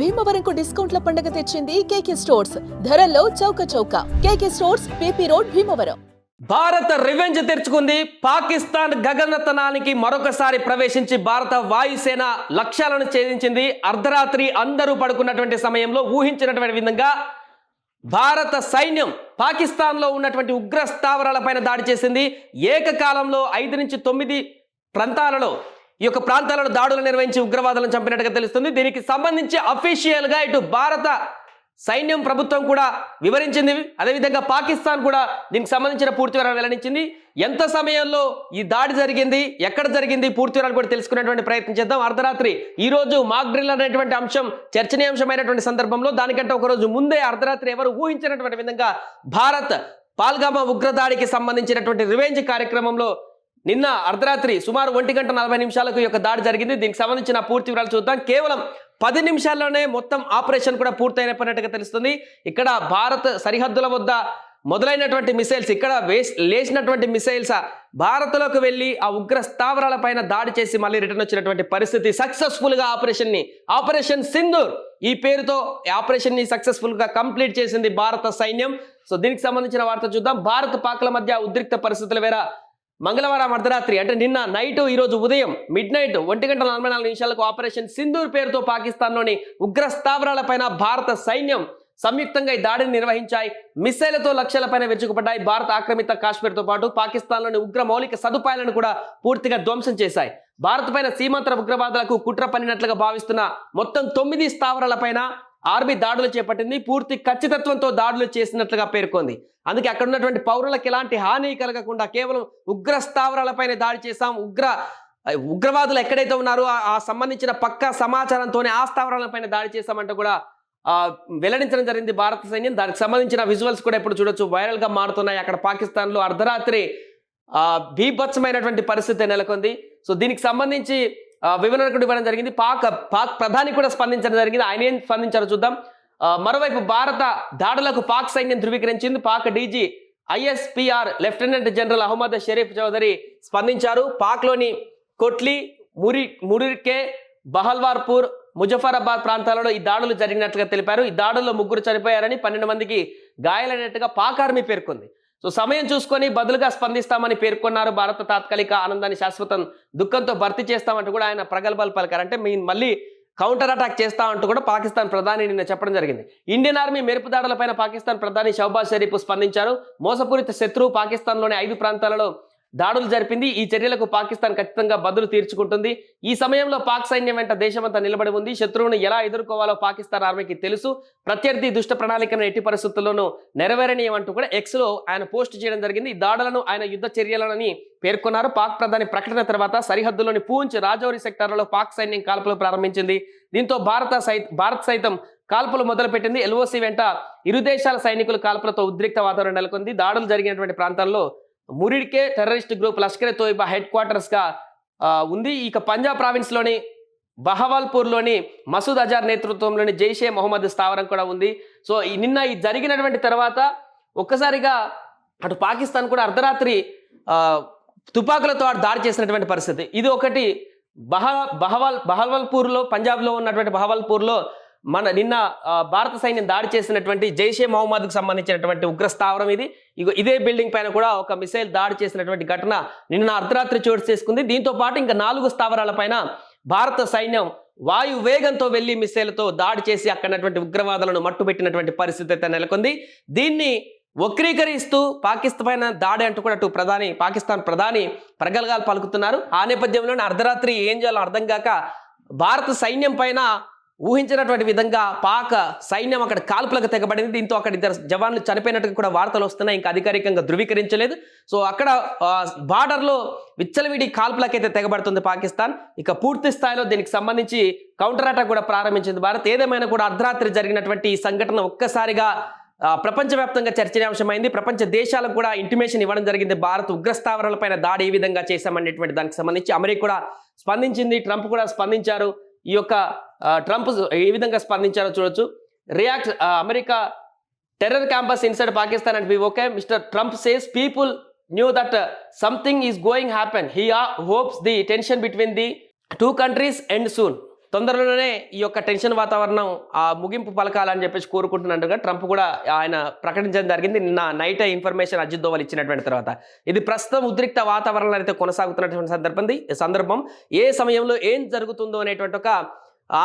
భీమవరంకు డిస్కౌంట్ల పండుగ తెచ్చింది కేకే స్టోర్స్. ధరల్లో చౌక చౌక. కేకే stores, PP road, Bhimavaram. Bharat revenge తెచ్చుకుంది. పాకిస్తాన్ గగనతనానికి మరొకసారి ప్రవేశించి భారత వాయుసేన లక్ష్యాలను ఛేదించింది. అర్ధరాత్రి అందరూ పడుకున్నటువంటి సమయంలో ఊహించినటువంటి విధంగా భారత సైన్యం పాకిస్తాన్లో ఉన్నటువంటి ఉగ్ర స్థావరాలపైన దాడి చేసింది. ఏకకాలంలో 5 నుంచి 9 ప్రాంతాలలో ఈ యొక్క ప్రాంతాలలో దాడులు నిర్వహించి ఉగ్రవాదులను చంపినట్టుగా తెలుస్తుంది. దీనికి సంబంధించి అఫీషియల్గా ఇటు భారత సైన్యం ప్రభుత్వం కూడా వివరించింది. అదేవిధంగా పాకిస్తాన్ కూడా దీనికి సంబంధించిన పూర్తి వివరాలు వెల్లడించింది. ఎంత సమయంలో ఈ దాడి జరిగింది, ఎక్కడ జరిగింది, పూర్తి వివరాలు కూడా తెలుసుకునేటువంటి ప్రయత్నం చేద్దాం. అర్ధరాత్రి ఈ రోజు మాక్ డ్రిల్ అనేటువంటి అంశం చర్చనీయాంశమైనటువంటి సందర్భంలో దానికంటే ఒక రోజు ముందే అర్ధరాత్రి ఎవరు ఊహించినటువంటి విధంగా భారత్ పాల్గామా ఉగ్రదాడికి సంబంధించినటువంటి రివెంజ్ కార్యక్రమంలో నిన్న అర్ధరాత్రి సుమారు 1:40 ఈ యొక్క దాడి జరిగింది. దీనికి సంబంధించిన పూర్తి వివరాలు చూద్దాం. కేవలం 10 నిమిషాల్లోనే మొత్తం ఆపరేషన్ కూడా పూర్తయినట్టుగా తెలుస్తుంది. ఇక్కడ భారత్ సరిహద్దుల వద్ద మొదలైనటువంటి మిసైల్స్, ఇక్కడ లేచినటువంటి మిసైల్స్ భారత్లోకి వెళ్ళి ఆ ఉగ్ర స్థావరాల పైన దాడి చేసి మళ్ళీ రిటర్న్ వచ్చినటువంటి పరిస్థితి. సక్సెస్ఫుల్ గా ఆపరేషన్ సింధూర్ ఈ పేరుతో ఆపరేషన్ ని సక్సెస్ఫుల్ గా కంప్లీట్ చేసింది భారత సైన్యం. సో దీనికి సంబంధించిన వార్త చూద్దాం. భారత్ పాక్ల మధ్య ఉద్రిక్త పరిస్థితుల వేళ మంగళవారం అర్ధరాత్రి అంటే నిన్న నైట్ ఈ రోజు ఉదయం మిడ్-నైట్ 1:44 ఆపరేషన్ సింధూర్ పేరుతో పాకిస్తాన్లోని ఉగ్ర స్థావరాలపైన భారత సైన్యం సంయుక్తంగా ఈ దాడిని నిర్వహించాయి. మిసైళ్లతో లక్ష్యాలపైన విరుచుకుపడ్డాయి. భారత ఆక్రమిత కాశ్మీర్తో పాటు పాకిస్తాన్లోని ఉగ్ర మౌలిక సదుపాయాలను కూడా పూర్తిగా ధ్వంసం చేశాయి. భారత్ పైన సీమాంతర ఉగ్రవాదులకు కుట్ర పన్నినట్లుగా భావిస్తున్న మొత్తం 9 స్థావరాలపైన ఆర్మీ దాడులు చేపట్టింది. పూర్తి ఖచ్చితత్వంతో దాడులు చేసినట్లుగా పేర్కొంది. అందుకే అక్కడ ఉన్నటువంటి పౌరులకు ఎలాంటి హాని కలగకుండా కేవలం ఉగ్ర స్థావరాలపైన దాడి చేశాం, ఉగ్రవాదులు ఎక్కడైతే ఉన్నారో ఆ సంబంధించిన పక్కా సమాచారంతోనే ఆ స్థావరాలపైన దాడి చేశామంటూ కూడా వెల్లడించడం జరిగింది భారత సైన్యం. దానికి సంబంధించిన విజువల్స్ కూడా ఇప్పుడు చూడొచ్చు, వైరల్ గా మారుతున్నాయి. అక్కడ పాకిస్తాన్ లో అర్ధరాత్రి బీభత్సమైనటువంటి పరిస్థితి నెలకొంది. సో దీనికి సంబంధించి వివరణ కూడా ఇవ్వడం జరిగింది. పాక్ ప్రధాని కూడా స్పందించడం జరిగింది. ఆయన ఏం స్పందించారో చూద్దాం. మరోవైపు భారత దాడులకు పాక్ సైన్యం ధృవీకరించింది. Pak DG ISPR lieutenant general Ahmed Sharif Chaudhry స్పందించారు. పాక్లోని కొట్లీ, మురికే, బహల్వార్పూర్, ముజఫరాబాద్ ప్రాంతాలలో ఈ దాడులు జరిగినట్లుగా తెలిపారు. ఈ దాడుల్లో 3 చనిపోయారని, 12 మందికి గాయాలైనట్టుగా పాక్ ఆర్మీ పేర్కొంది. సో సమయం చూసుకొని బదులుగా స్పందిస్తామని పేర్కొన్నారు. భారత తాత్కాలిక ఆనందాన్ని శాశ్వతం దుఃఖంతో భర్తీ చేస్తామంటూ కూడా ఆయన ప్రగల్భాలు పలికారు. అంటే మళ్ళీ కౌంటర్ అటాక్ చేస్తామంటూ కూడా పాకిస్తాన్ ప్రధాని నిన్న చెప్పడం జరిగింది. ఇండియన్ ఆర్మీ మెరుపు దాడులపైన పాకిస్తాన్ ప్రధాని షహబాజ్ షరీఫ్ స్పందించారు. మోసపూరిత శత్రువు పాకిస్తాన్లోని 5 ప్రాంతాలలో దాడులు జరిపింది. ఈ చర్యలకు పాకిస్తాన్ ఖచ్చితంగా బదులు తీర్చుకుంటుంది. ఈ సమయంలో పాక్ సైన్యం వెంట దేశమంతా నిలబడి ఉంది. శత్రువును ఎలా ఎదుర్కోవాలో పాకిస్తాన్ ఆర్మీకి తెలుసు. ప్రత్యర్థి దుష్ట ప్రణాళికను ఎట్టి పరిస్థితుల్లోనూ నెరవేరనీయమంటూ కూడా X లో ఆయన పోస్ట్ చేయడం జరిగింది. ఈ దాడులను ఆయన యుద్ధ చర్యలని పేర్కొన్నారు. పాక్ ప్రధాని ప్రకటన తర్వాత సరిహద్దులోని పూంచ్, రాజౌరి సెక్టార్లలో పాక్ సైన్యం కాల్పులు ప్రారంభించింది. దీంతో భారత్ సైతం కాల్పులు మొదలుపెట్టింది. LOC వెంట ఇరు దేశాల సైనికులు కాల్పులతో ఉద్రిక్త వాతావరణం నెలకొంది. దాడులు జరిగినటువంటి ప్రాంతాల్లో Muridke terrorist group Lashkar-e Taiba headquarters గా ఉంది. ఇక పంజాబ్ ప్రావిన్స్ లోని బహవాల్పూర్ లోని మసూద్ అజార్ నేతృత్వంలోని జైషే మొహమ్మద్ స్థావరం కూడా ఉంది. సో నిన్న ఈ జరిగినటువంటి తర్వాత ఒక్కసారిగా అటు పాకిస్తాన్ కూడా అర్ధరాత్రి తుపాకులతో దాడి చేసినటువంటి పరిస్థితి. ఇది ఒకటి. బహవాల్పూర్లో, పంజాబ్ లో ఉన్నటువంటి బహవాల్పూర్లో నిన్న భారత సైన్యం దాడి చేసినటువంటి జైషే మొహమ్మద్కు సంబంధించినటువంటి ఉగ్ర స్థావరం ఇది. ఇదే బిల్డింగ్ పైన కూడా ఒక మిసైల్ దాడి చేసినటువంటి ఘటన నిన్న అర్ధరాత్రి చోటు చేసుకుంది. దీంతో పాటు ఇంకా 4 స్థావరాల పైన భారత సైన్యం వాయు వేగంతో వెళ్లి మిసైల్తో దాడి చేసి అక్కడటువంటి ఉగ్రవాదులను మట్టుబెట్టినటువంటి పరిస్థితి అయితే నెలకొంది. దీన్ని వక్రీకరిస్తూ పాకిస్తాన్ పైన దాడి అంటూ కూడా పాకిస్తాన్ ప్రధాని ప్రగల్భాలు పలుకుతున్నారు. ఆ నేపథ్యంలోనే అర్ధరాత్రి ఏం చేయాలో అర్థం కాక భారత సైన్యం పైన ఊహించినటువంటి విధంగా పాక్ సైన్యం అక్కడ కాల్పులకు తెగబడింది. దీంతో అక్కడ 2 జవాన్లు చనిపోయినట్టుగా కూడా వార్తలు వస్తున్నాయి. ఇంకా అధికారికంగా ధృవీకరించలేదు. సో అక్కడ బార్డర్లో విచ్చలవిడి కాల్పులకైతే తెగబడుతుంది పాకిస్తాన్. ఇక పూర్తి స్థాయిలో దీనికి సంబంధించి కౌంటర్ అటాక్ కూడా ప్రారంభించింది భారత్. ఏదేమైనా కూడా అర్ధరాత్రి జరిగినటువంటి ఈ సంఘటన ఒక్కసారిగా ప్రపంచవ్యాప్తంగా చర్చనీయాంశమైంది. ప్రపంచ దేశాలకు కూడా ఇంటిమేషన్ ఇవ్వడం జరిగింది. భారత్ ఉగ్రస్థావరాలపైన దాడి ఏ విధంగా చేశామనేటువంటి దానికి సంబంధించి అమెరికా కూడా స్పందించింది. ట్రంప్ కూడా స్పందించారు. ఈ యొక్క ట్రంప్ ఏ విధంగా స్పందించారో చూడొచ్చు. America terror camps inside Pakistan and be okay. Mister Trump says people knew that something is going happen. He hopes the tension between the two countries end soon. తొందరలోనే ఈ యొక్క టెన్షన్ వాతావరణం ముగింపు పలకాలని చెప్పేసి కోరుకుంటున్నట్టుగా ట్రంప్ కూడా ఆయన ప్రకటించడం జరిగింది నిన్న నైట్ ఇన్ఫర్మేషన్ అజిత్ దోవల్ ఇచ్చినటువంటి తర్వాత. ఇది ప్రస్తుతం ఉద్రిక్త వాతావరణం అయితే కొనసాగుతున్నటువంటి సందర్భం ఏ సమయంలో ఏం జరుగుతుందో అనేటువంటి ఒక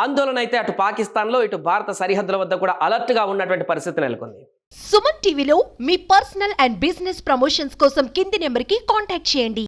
ఆందోళన అయితే అటు పాకిస్తాన్లో ఇటు భారత సరిహద్దుల వద్ద కూడా అలర్ట్గా ఉన్నటువంటి పరిస్థితి నెలకొంది. సుమన్ టీవీలో మీ పర్సనల్ అండ్ బిజినెస్ ప్రమోషన్స్ కోసం కింది నెంబర్కి కాంటాక్ట్ చేయండి.